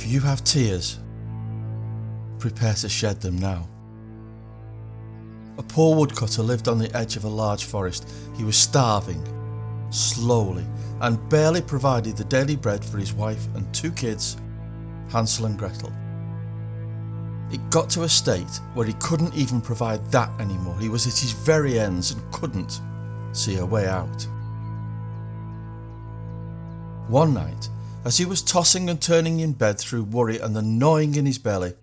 you have tears, prepare to shed them now. A poor woodcutter lived on the edge of a large forest. He was starving, slowly, and barely provided the daily bread for his wife and 2 kids, Hansel and Gretel. It got to a state where he couldn't even provide that anymore. He was at his very ends and couldn't see a way out. One night, as he was tossing and turning in bed through worry and the gnawing in his belly,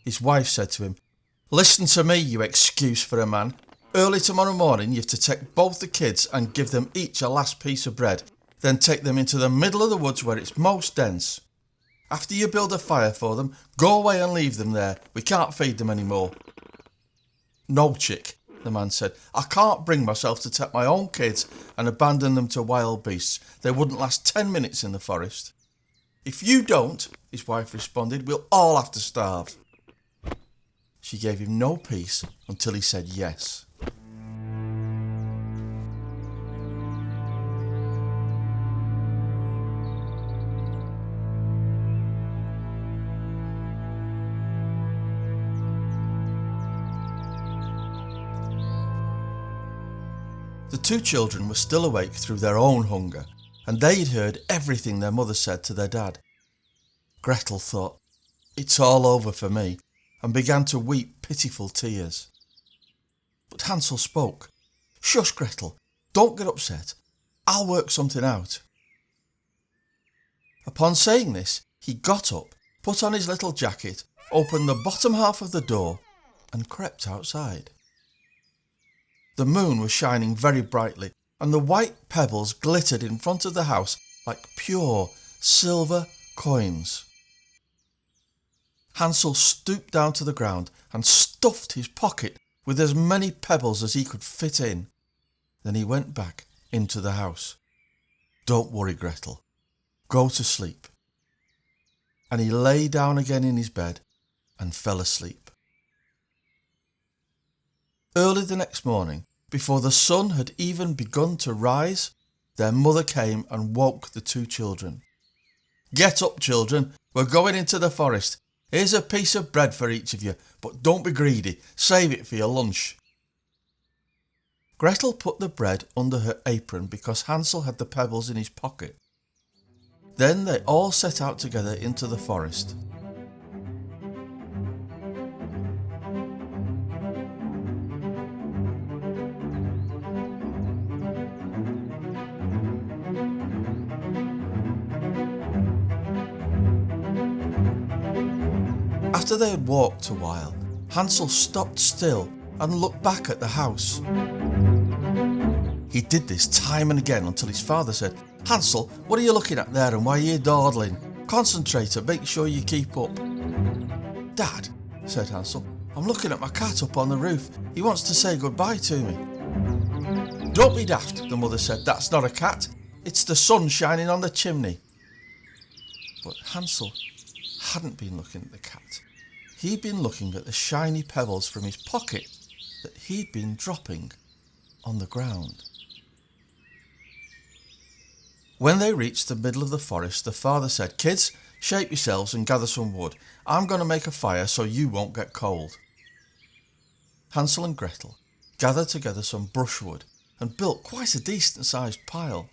his wife said to him, "Listen to me, you excuse for a man. Early tomorrow morning you've to take both the kids and give them each a last piece of bread, then take them into the middle of the woods where it's most dense. After you build a fire for them, go away and leave them there. We can't feed them anymore." "No, chick," the man said. "I can't bring myself to take my own kids and abandon them to wild beasts. They wouldn't last 10 minutes in the forest." "If you don't," his wife responded, "we'll all have to starve." She gave him no peace until he said yes. The 2 children were still awake through their own hunger, and they'd heard everything their mother said to their dad. Gretel thought, "It's all over for me," and began to weep pitiful tears. But Hansel spoke. "Shush, Gretel, don't get upset. I'll work something out." Upon saying this, he got up, put on his little jacket, opened the bottom half of the door, and crept outside. The moon was shining very brightly, and the white pebbles glittered in front of the house like pure silver coins. Hansel stooped down to the ground and stuffed his pocket with as many pebbles as he could fit in. Then he went back into the house. "Don't worry, Gretel. Go to sleep." And he lay down again in his bed and fell asleep. Early the next morning, before the sun had even begun to rise, their mother came and woke the 2 children. "Get up, children. We're going into the forest. Here's a piece of bread for each of you, but don't be greedy. Save it for your lunch." Gretel put the bread under her apron because Hansel had the pebbles in his pocket. Then they all set out together into the forest. After they had walked a while, Hansel stopped still and looked back at the house. He did this time and again until his father said, "Hansel, what are you looking at there and why are you dawdling? Concentrate and make sure you keep up." "Dad," said Hansel, "I'm looking at my cat up on the roof. He wants to say goodbye to me." "Don't be daft," the mother said. "That's not a cat. It's the sun shining on the chimney." But Hansel hadn't been looking at the cat. He'd been looking at the shiny pebbles from his pocket that he'd been dropping on the ground. When they reached the middle of the forest, the father said, "Kids, shape yourselves and gather some wood. I'm going to make a fire so you won't get cold." Hansel and Gretel gathered together some brushwood and built quite a decent-sized pile.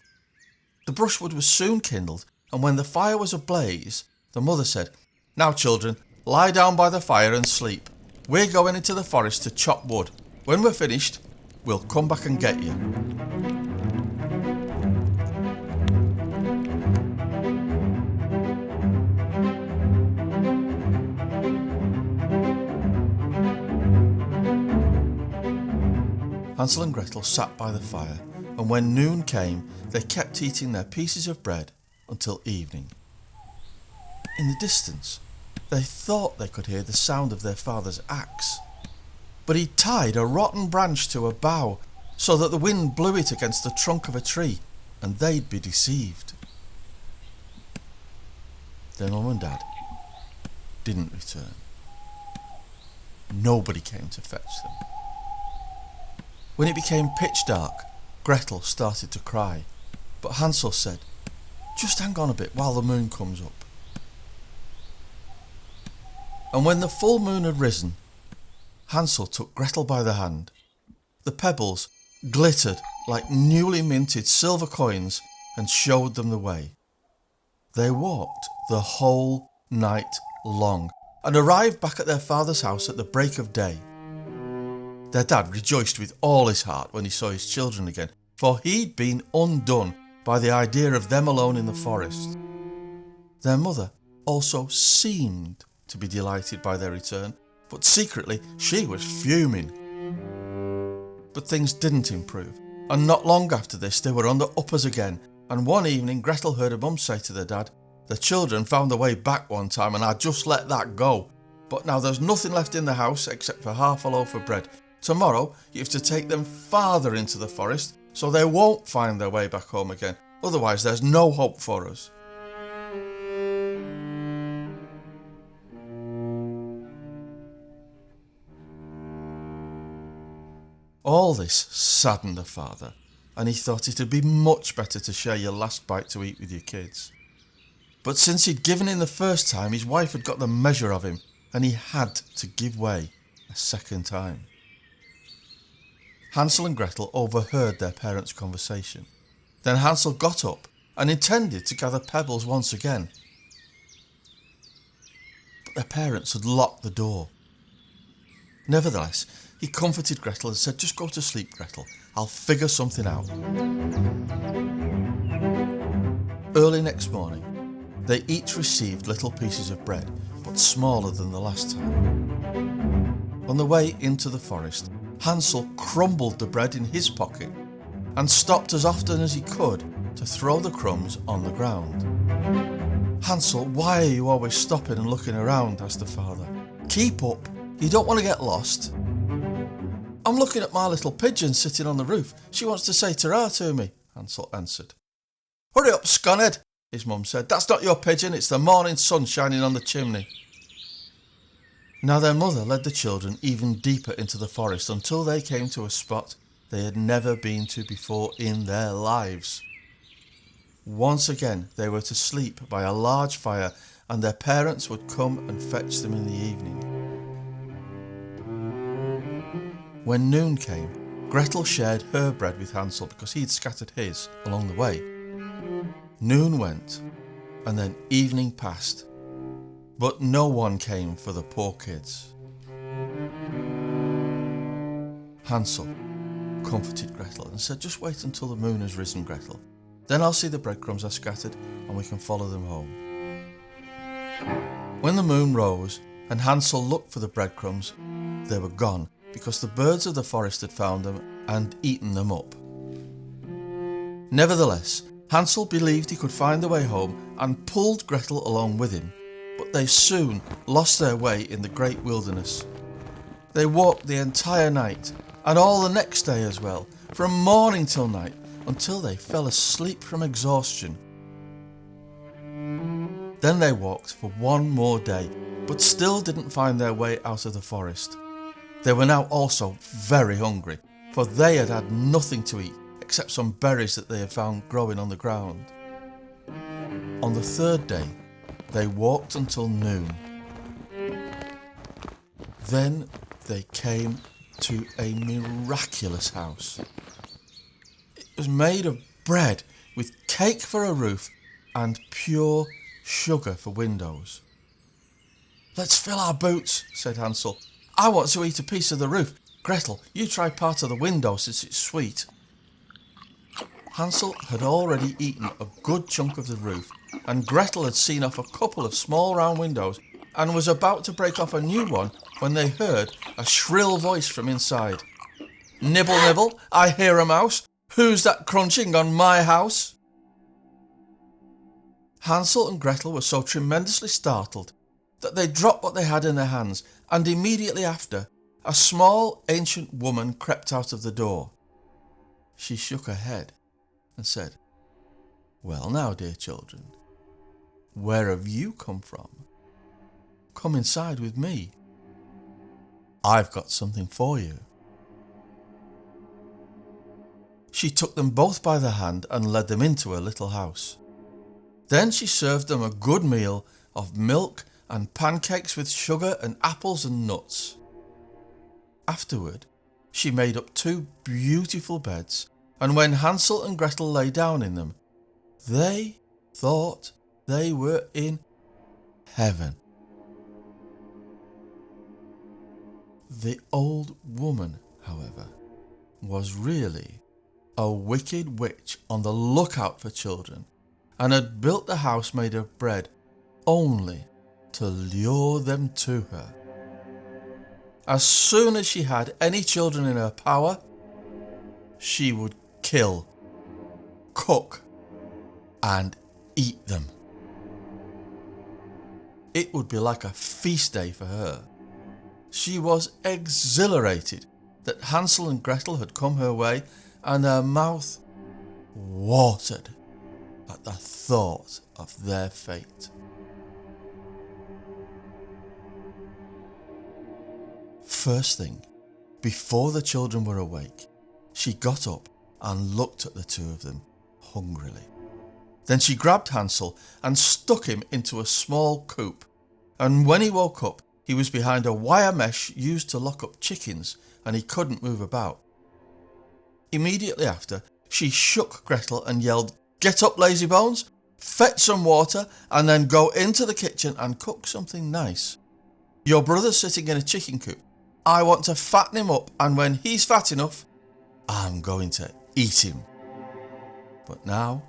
The brushwood was soon kindled, and when the fire was ablaze, the mother said, "Now, children, lie down by the fire and sleep. We're going into the forest to chop wood. When we're finished, we'll come back and get you." Hansel and Gretel sat by the fire, and when noon came, they kept eating their pieces of bread until evening. In the distance, they thought they could hear the sound of their father's axe, but he tied a rotten branch to a bough so that the wind blew it against the trunk of a tree, and they'd be deceived. Their mum and dad didn't return. Nobody came to fetch them. When it became pitch dark, Gretel started to cry, but Hansel said, "Just hang on a bit while the moon comes up." And when the full moon had risen, Hansel took Gretel by the hand. The pebbles glittered like newly minted silver coins and showed them the way. They walked the whole night long and arrived back at their father's house at the break of day. Their dad rejoiced with all his heart when he saw his children again, for he'd been undone by the idea of them alone in the forest. Their mother also seemed to be delighted by their return, but secretly she was fuming. But things didn't improve, and not long after this they were on the uppers again, and one evening Gretel heard her mum say to their dad, "The children found their way back one time and I just let that go. But now there's nothing left in the house except for half a loaf of bread. Tomorrow you have to take them farther into the forest so they won't find their way back home again. Otherwise there's no hope for us." All this saddened the father, and he thought it would be much better to share your last bite to eat with your kids. But since he'd given in the first time, his wife had got the measure of him, and he had to give way a second time. Hansel and Gretel overheard their parents' conversation. Then Hansel got up and intended to gather pebbles once again. But their parents had locked the door. Nevertheless, he comforted Gretel and said, "Just go to sleep, Gretel. I'll figure something out." Early next morning, they each received little pieces of bread, but smaller than the last time. On the way into the forest, Hansel crumbled the bread in his pocket and stopped as often as he could to throw the crumbs on the ground. "Hansel, why are you always stopping and looking around?" asked the father. "Keep up. You don't want to get lost." "I'm looking at my little pigeon sitting on the roof. She wants to say ta-ra to me," Hansel answered. "Hurry up, sconhead," his mum said. "That's not your pigeon, it's the morning sun shining on the chimney." Now their mother led the children even deeper into the forest until they came to a spot they had never been to before in their lives. Once again they were to sleep by a large fire, and their parents would come and fetch them in the evening. When noon came, Gretel shared her bread with Hansel because he'd scattered his along the way. Noon went, and then evening passed, but no one came for the poor kids. Hansel comforted Gretel and said, "Just wait until the moon has risen, Gretel. Then I'll see the breadcrumbs are scattered and we can follow them home." When the moon rose and Hansel looked for the breadcrumbs, they were gone because the birds of the forest had found them and eaten them up. Nevertheless, Hansel believed he could find the way home and pulled Gretel along with him, but they soon lost their way in the great wilderness. They walked the entire night and all the next day as well, from morning till night, until they fell asleep from exhaustion. Then they walked for one more day, but still didn't find their way out of the forest. They were now also very hungry, for they had had nothing to eat except some berries that they had found growing on the ground. On the third day, they walked until noon. Then they came to a miraculous house. It was made of bread with cake for a roof and pure sugar for windows. "Let's fill our boots," said Hansel. "I want to eat a piece of the roof. Gretel, you try part of the window since it's sweet." Hansel had already eaten a good chunk of the roof, and Gretel had seen off a couple of small round windows and was about to break off a new one when they heard a shrill voice from inside. "Nibble, nibble, I hear a mouse. Who's that crunching on my house?" Hansel and Gretel were so tremendously startled that they dropped what they had in their hands, and immediately after, a small ancient woman crept out of the door. She shook her head and said, "Well now, dear children, where have you come from? Come inside with me. I've got something for you." She took them both by the hand and led them into her little house. Then she served them a good meal of milk and pancakes with sugar and apples and nuts. Afterward, she made up 2 beautiful beds, and when Hansel and Gretel lay down in them, they thought they were in heaven. The old woman, however, was really a wicked witch on the lookout for children, and had built the house made of bread only to lure them to her. As soon as she had any children in her power, she would kill, cook, and eat them. It would be like a feast day for her. She was exhilarated that Hansel and Gretel had come her way, and her mouth watered at the thought of their fate. First thing, before the children were awake, she got up and looked at the 2 of them hungrily. Then she grabbed Hansel and stuck him into a small coop, and when he woke up, he was behind a wire mesh used to lock up chickens, and he couldn't move about. Immediately after, she shook Gretel and yelled, "Get up, lazybones, fetch some water, and then go into the kitchen and cook something nice. Your brother's sitting in a chicken coop. I want to fatten him up, and when he's fat enough, I'm going to eat him. But now,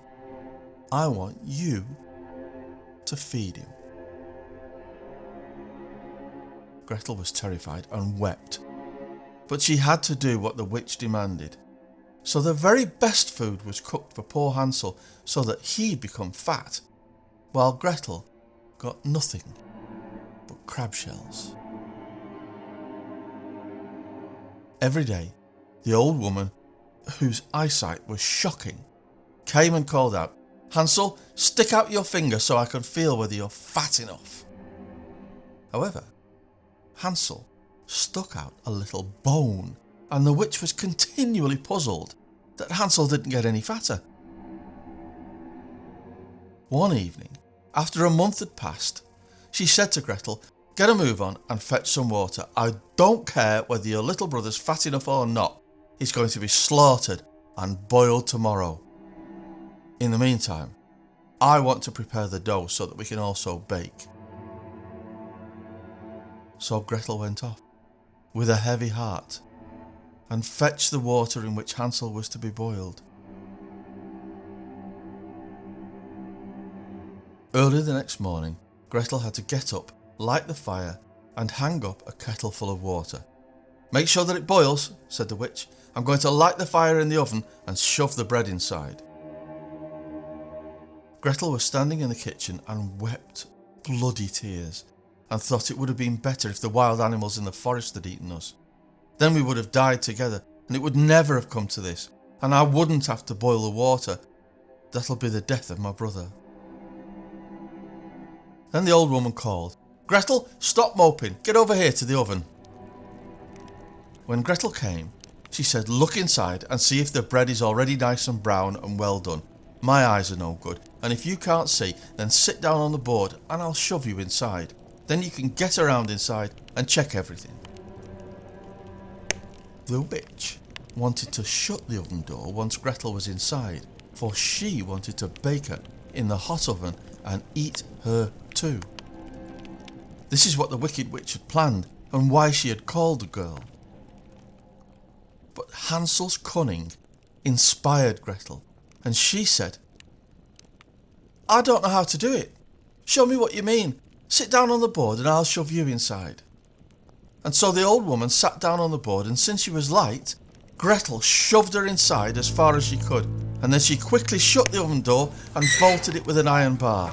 I want you to feed him." Gretel was terrified and wept, but she had to do what the witch demanded. So the very best food was cooked for poor Hansel so that he'd become fat, while Gretel got nothing but crab shells. Every day, the old woman, whose eyesight was shocking, came and called out, "Hansel, stick out your finger so I can feel whether you're fat enough." However, Hansel stuck out a little bone, and the witch was continually puzzled that Hansel didn't get any fatter. One evening, after a month had passed, she said to Gretel, "Get a move on and fetch some water. I don't care whether your little brother's fat enough or not. He's going to be slaughtered and boiled tomorrow. In the meantime, I want to prepare the dough so that we can also bake." So Gretel went off, with a heavy heart, and fetched the water in which Hansel was to be boiled. Early the next morning, Gretel had to get up, light the fire, and hang up a kettle full of water. "Make sure that it boils," said the witch. "I'm going to light the fire in the oven and shove the bread inside." Gretel was standing in the kitchen and wept bloody tears, and thought it would have been better if the wild animals in the forest had eaten us. Then we would have died together, and it would never have come to this, and I wouldn't have to boil the water. That'll be the death of my brother. Then the old woman called, "Gretel, stop moping, get over here to the oven." When Gretel came, she said, "Look inside and see if the bread is already nice and brown and well done. My eyes are no good, and if you can't see, then sit down on the board and I'll shove you inside. Then you can get around inside and check everything." The witch wanted to shut the oven door once Gretel was inside, for she wanted to bake her in the hot oven and eat her too. This is what the wicked witch had planned, and why she had called the girl. But Hansel's cunning inspired Gretel, and she said, "I don't know how to do it. Show me what you mean. Sit down on the board and I'll shove you inside." And so the old woman sat down on the board, and since she was light, Gretel shoved her inside as far as she could, and then she quickly shut the oven door and bolted it with an iron bar.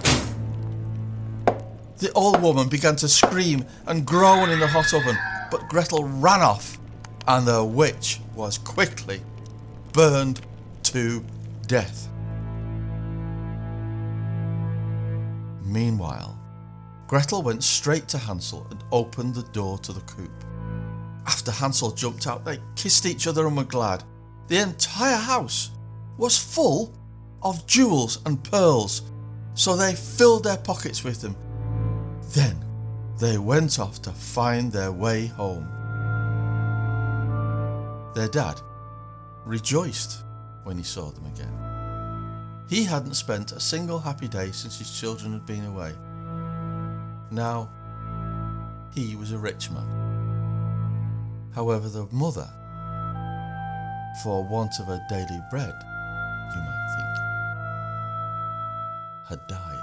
The old woman began to scream and groan in the hot oven, but Gretel ran off, and the witch was quickly burned to death. Meanwhile, Gretel went straight to Hansel and opened the door to the coop. After Hansel jumped out, they kissed each other and were glad. The entire house was full of jewels and pearls, so they filled their pockets with them. Then they went off to find their way home. Their dad rejoiced when he saw them again. He hadn't spent a single happy day since his children had been away. Now, he was a rich man. However, the mother, for want of her daily bread, you might think, had died.